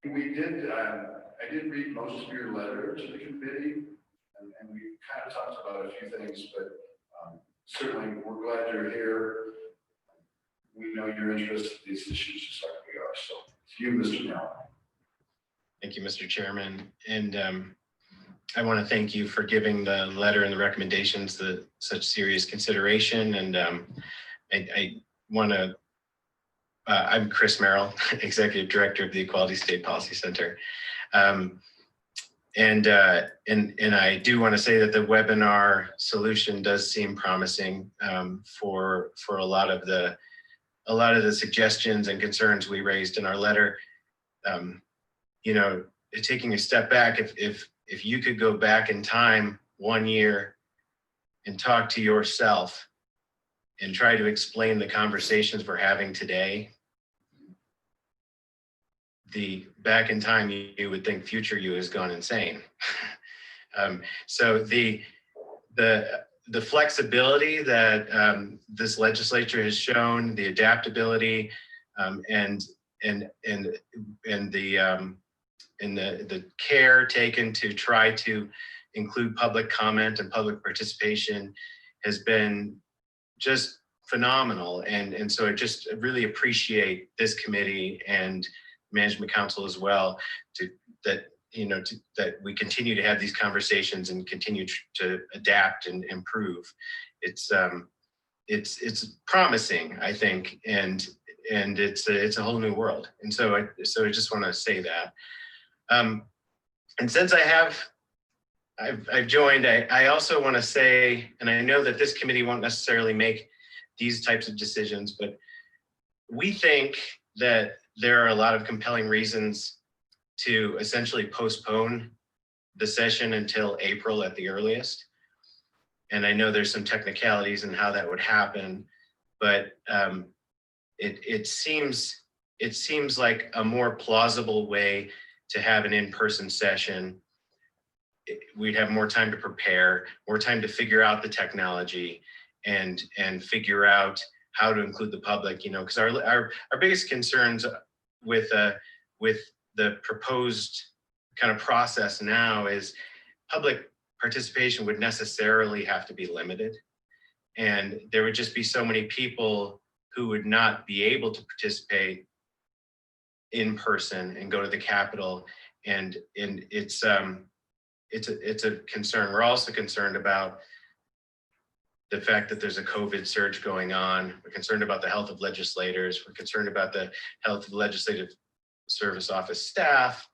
We did, I did read most of your letter to the committee, and we kind of talked about a few things, but certainly we're glad you're here. We know you're interested in these issues just like we are. So to you, Mr. Merrill. Thank you, Mr. Chairman. And I want to thank you for giving the letter and the recommendations such serious consideration. And I want to, I'm Chris Merrill, Executive Director of the Equality State Policy Center. And I do want to say that the webinar solution does seem promising for a lot of the suggestions and concerns we raised in our letter. You know, taking a step back, if you could go back in time 1 year and talk to yourself and try to explain the conversations we're having today, back in time you would think future you has gone insane. So the flexibility that this legislature has shown, the adaptability, and the care taken to try to include public comment and public participation has been just phenomenal. And so I just really appreciate this committee and Management Council as well, that we continue to have these conversations and continue to adapt and improve. It's promising, I think, and it's a whole new world. And so I just want to say that. And since I've joined, I also want to say, and I know that this committee won't necessarily make these types of decisions, but we think that there are a lot of compelling reasons to essentially postpone the session until April at the earliest. And I know there's some technicalities in how that would happen, but it seems like a more plausible way to have an in-person session. We'd have more time to prepare, more time to figure out the technology and figure out how to include the public, because our biggest concerns with the proposed kind of process now is public participation would necessarily have to be limited. And there would just be so many people who would not be able to participate in person and go to the Capitol. And it's a concern. We're also concerned about the fact that there's a COVID surge going on. We're concerned about the health of legislators. We're concerned about the health of Legislative Service Office staff,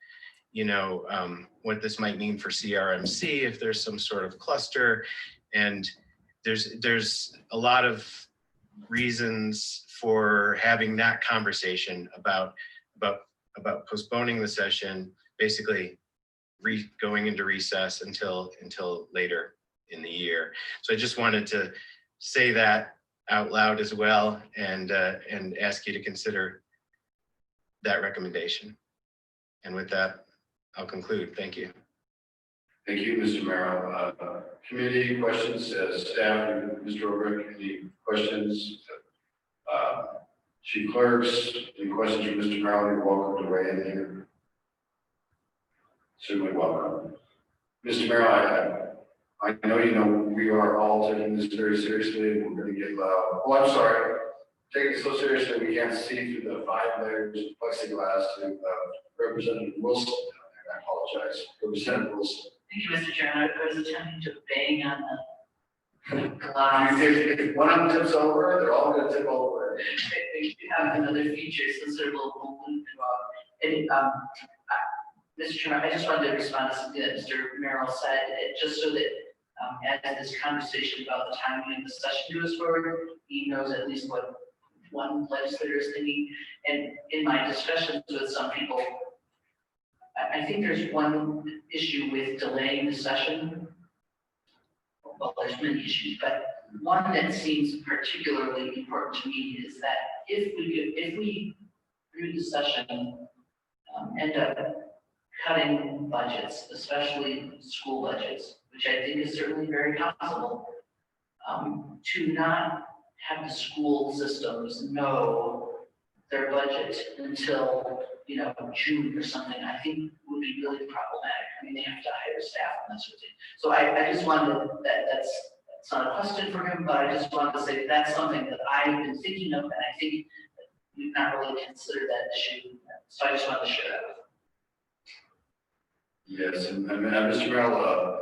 what this might mean for CRMC if there's some sort of cluster. And there's a lot of reasons for having that conversation about postponing the session, basically going into recess until later in the year. So I just wanted to say that out loud as well, and ask you to consider that recommendation. And with that, I'll conclude. Thank you. Thank you, Mr. Merrill. Committee questions, staff, Mr. Obrick, any questions? Chief Clerks, any questions from Mr. Merrill? You're welcome to weigh in here. Certainly welcome. Mr. Merrill, I know we are all taking this very seriously. We're going to get loud. Oh, I'm sorry. Taking it so seriously we can't see through the 5 layers of plexiglass to Representative Wilson. I apologize. Representative Wilson. Thank you, Mr. Chairman. I was attempting to bang on the glass. If one of them tips over, they're all going to tip over. They have another feature since they're local. Mr. Chairman, I just wanted to respond to something that Mr. Merrill said, just so that as this conversation about the timing of the session goes forward, he knows at least what one legislator is thinking. And in my discussions with some people, I think there's one issue with delaying the session. Well, there's many issues, but one that seems particularly important to me is that if we through the session end up cutting budgets, especially school budgets, which I think is certainly very possible, to not have the school systems know their budget until June or something, I think would be really problematic. I mean, they have to hire staff and that sort of thing. So I just wanted, that's not a question for him, but I just wanted to say that's something that I've been thinking of, and I think we've not really considered that issue. So I just wanted to share that with him. Yes, and Mr. Merrill,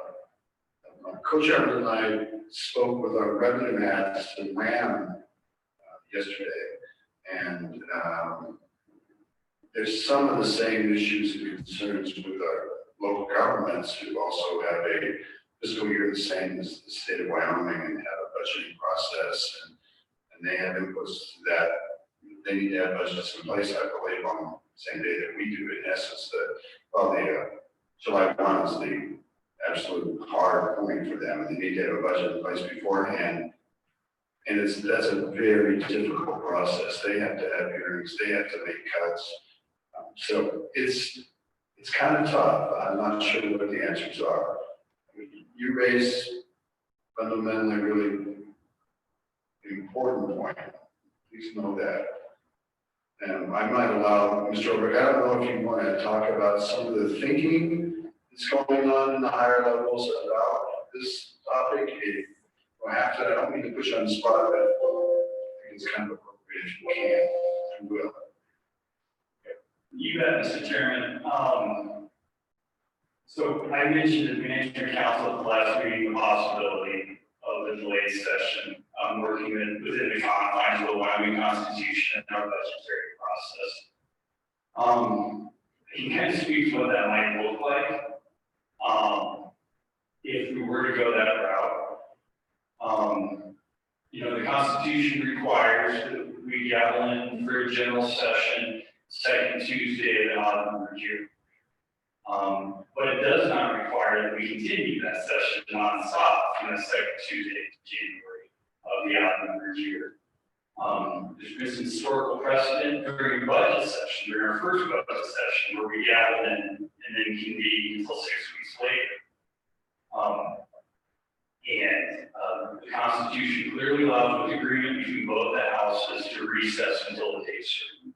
my co-chairman and I spoke with our revenue mats in Ram yesterday, and there's some of the same issues and concerns with our local governments who also have a fiscal year the same as the state of Wyoming and have a budgeting process, and they have inputs to that. They need to have budgets in place, I believe, on the same day that we do. In essence, July 1 is the absolute hard point for them, and they need to have a budget in place beforehand. And that's a very difficult process. They have to have hearings, they have to make cuts. So it's kind of tough. I'm not sure what the answers are. You raise fundamentally really important point. Please know that. And I might allow Mr. Overbeck, I don't know if you want to talk about some of the thinking that's going on in the higher levels about this topic. I don't mean to push you on the spot, but I think it's kind of appropriate if you can, and will. You bet, Mr. Chairman. So I mentioned at the Management Council at the last meeting the possibility of a delayed session. I'm working within the confines of the Wyoming Constitution and our budgetary process. I can kind of speak to what that might look like if we were to go that route. The Constitution requires that we gavel in for a general session second Tuesday of the odd year. But it does not require that we continue that session non-stop from the second Tuesday of January of the odd year. There's been some historical precedent during budget session, during our first budget session, where we gaveled in and then convened until 6 weeks later. The Constitution clearly allows with agreement between both the houses to recess until the date certain.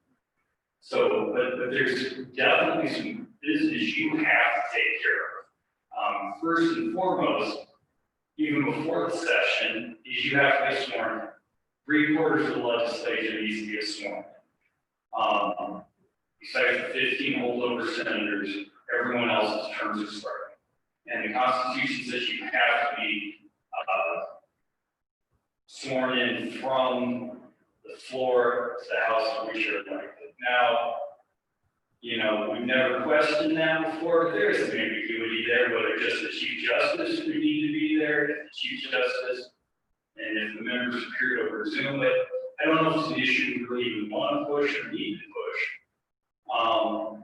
So, but there's definitely some business you have to take care of. First and foremost, even before the session, is you have to be sworn. 3/4 of the legislature needs to get sworn. Besides the 15 holdover senators, everyone else's terms are starting. And the Constitution says you have to be sworn in from the floor to the House to which you're elected. Now, we've never questioned that before, but there's some ambiguity there, whether just the Chief Justice would need to be there, if the Chief Justice, and if the members appeared over Zoom, but I don't know if it's an issue we really even want to push or need to push.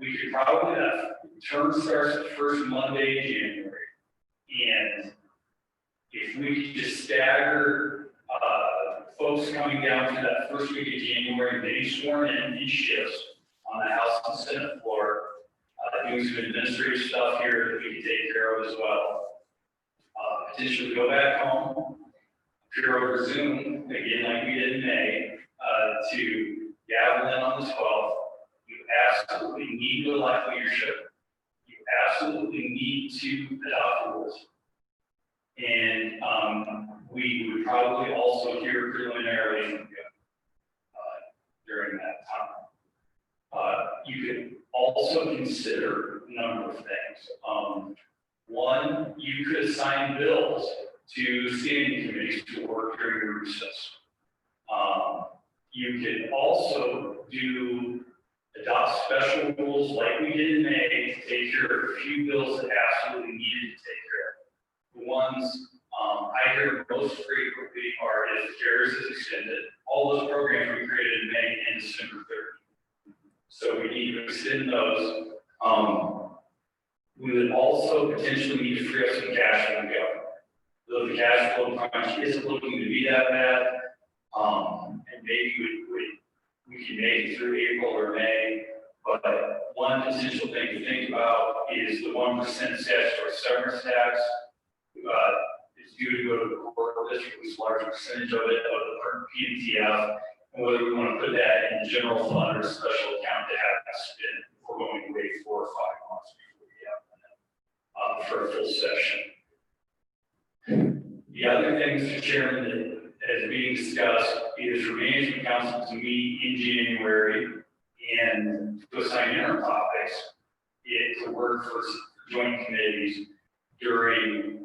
We could probably, term starts the first Monday in January, and if we could just stagger folks coming down to that first week of January, getting sworn in shifts on the House and Senate floor, doing some administrative stuff here that we can take care of as well. Potentially go back home, appear over Zoom, again like we did in May, to gavel in on the 12th. You absolutely need to elect leadership. You absolutely need to adopt rules. And we would probably also hear preliminarily from you during that time. You could also consider a number of things. One, you could assign bills to standing committees to work during your recess. You could also adopt special rules like we did in May to take care of a few bills that absolutely needed to take care of. The ones I hear most frequently are if CARES is extended, all those programs we created in May and December 3rd. So we need to extend those. We would also potentially need to free up some cash from the government. Though the cash flow crunch isn't looking to be that bad, and maybe we can make it through April or May, but one potential thing to think about is the 1% statutory severance tax. It's due to go to the court district, at least a large percentage of it, of the PNTF, and whether we want to put that in the general fund or a special account to have that spent thing, Mr. Chairman, that is being discussed is for management council to meet in January and to assign interim topics, to work for joint committees during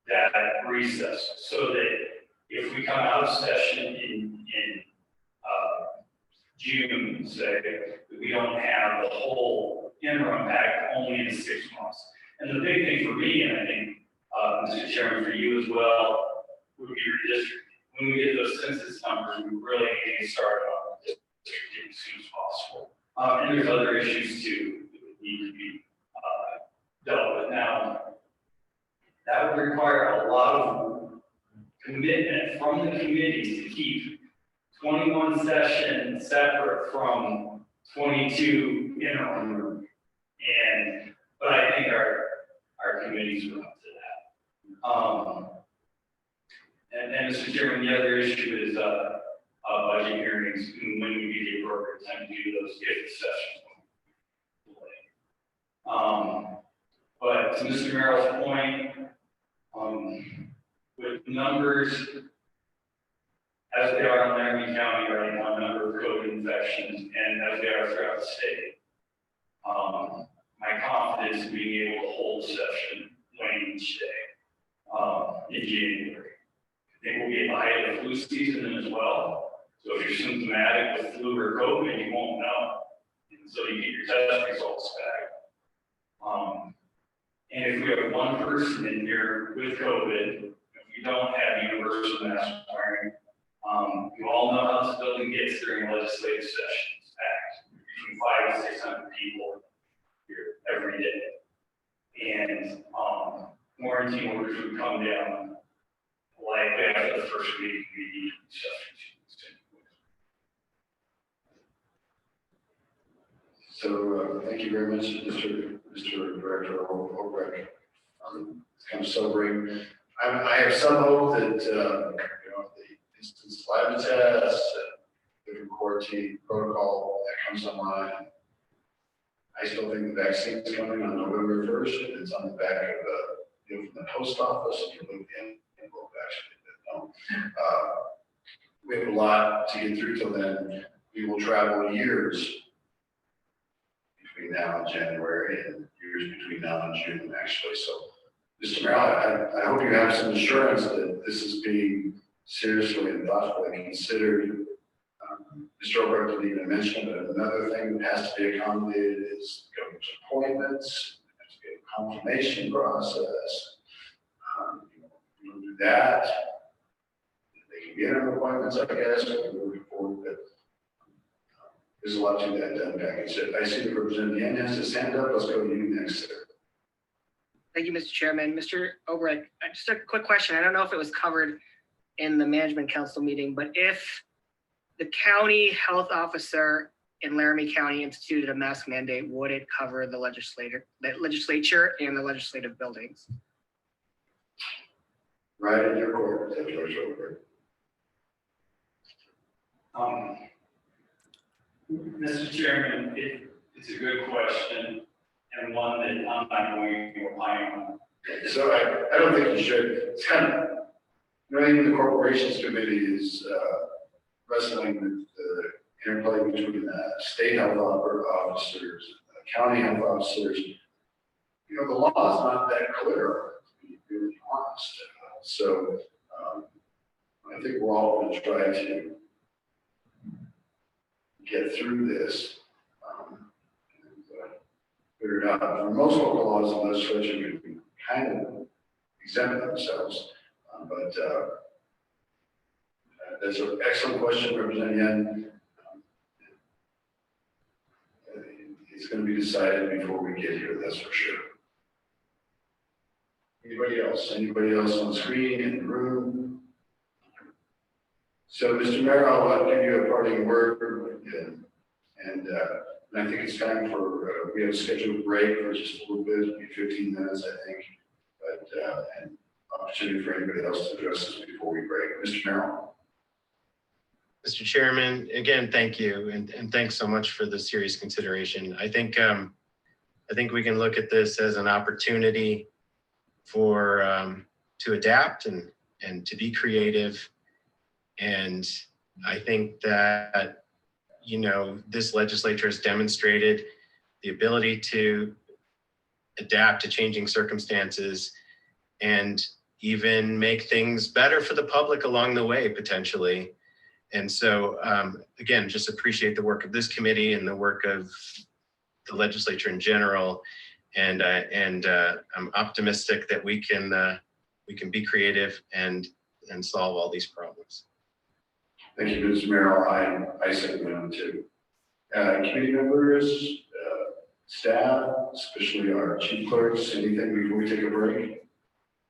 that recess, so that if we come out of session in June, say, that we don't have the whole interim pack only in 6 months. And the big thing for me, and I think, Mr. Chairman, for you as well, would be redistricting. When we get those census numbers, we really need to start on redistricting as soon as possible. And there's other issues too that would need to be dealt with. Now, that would require a lot of commitment from the committees to keep 21 sessions separate from 22 interim. But I think our committees are up to that. And Mr. Chairman, the other issue is budget hearings, and when we get the appropriate time to do those, if the session delayed. But to Mr. Merrill's point, with numbers as they are in Laramie County right now, number of COVID infections, and as they are throughout the state, my confidence in being able to hold a session late each day in January. I think we'll be at the height of the flu season then as well. So if you're symptomatic with flu or COVID, you won't know. And so you get your test results back. And if we have one person in here with COVID, if we don't have universal mask wearing, you all know how this building gets during legislative sessions, packed between 500 and 600 people here every day. And quarantine orders would come down likely after the first week we need sessions. So thank you very much, Mr. Director Obrecht. It's kind of sobering. I have some hope that the instance lab tests, different quarantine protocol that comes online. I still think the vaccine is coming on November 1st, and it's on the back of from the post office. You look in envelope actually. We have a lot to get through till then. We will travel years between now and January, and years between now and June, actually. So, Mr. Merrill, I hope you have some assurance that this is being seriously and thoughtfully considered. Mr. Obrecht didn't even mention it, but another thing that has to be accommodated is governor's appointments. There has to be a confirmation process. You don't do that. They can be interim appointments, I guess, moving forward, but there's a lot to that package. I see the Representative Yen has his hand up. Let's go to you next, sir. Thank you, Mr. Chairman. Mr. Obrecht, just a quick question. I don't know if it was covered in the Management Council meeting, but if the county health officer in Laramie County instituted a mask mandate, would it cover the legislature and the legislative buildings? Right in your court, Judge Obrecht. Mr. Chairman, it's a good question and one that I'm not going to opine on. So I don't think you should. It's kind of, even the Corporations Committee is wrestling with the interplay between state health officers, county health officers. The law is not that clear, to be really honest. So I think we're all going to try to get through this and figure it out. For most local laws and legislature can kind of exempt themselves, but that's an excellent question, Representative Yen. It's going to be decided before we get here, that's for sure. Anybody else? Anybody else on screen, in the room? So, Mr. Merrill, I'll give you a parting word, and I think it's time for, we have a scheduled break for just a little bit, maybe 15 minutes, I think, but and opportunity for anybody else to address this before we break. Mr. Merrill. Mr. Chairman, again, thank you, and thanks so much for the serious consideration. I think we can look at this as an opportunity for to adapt and to be creative. And I think that, you know, this legislature has demonstrated the ability to adapt to changing circumstances and even make things better for the public along the way, potentially. And so, again, just appreciate the work of this committee and the work of the legislature in general. And I'm optimistic that we can be creative and solve all these problems. Thank you, Mr. Merrill. I second that too. Committee members, staff, especially our chief clerks, anything before we take a break?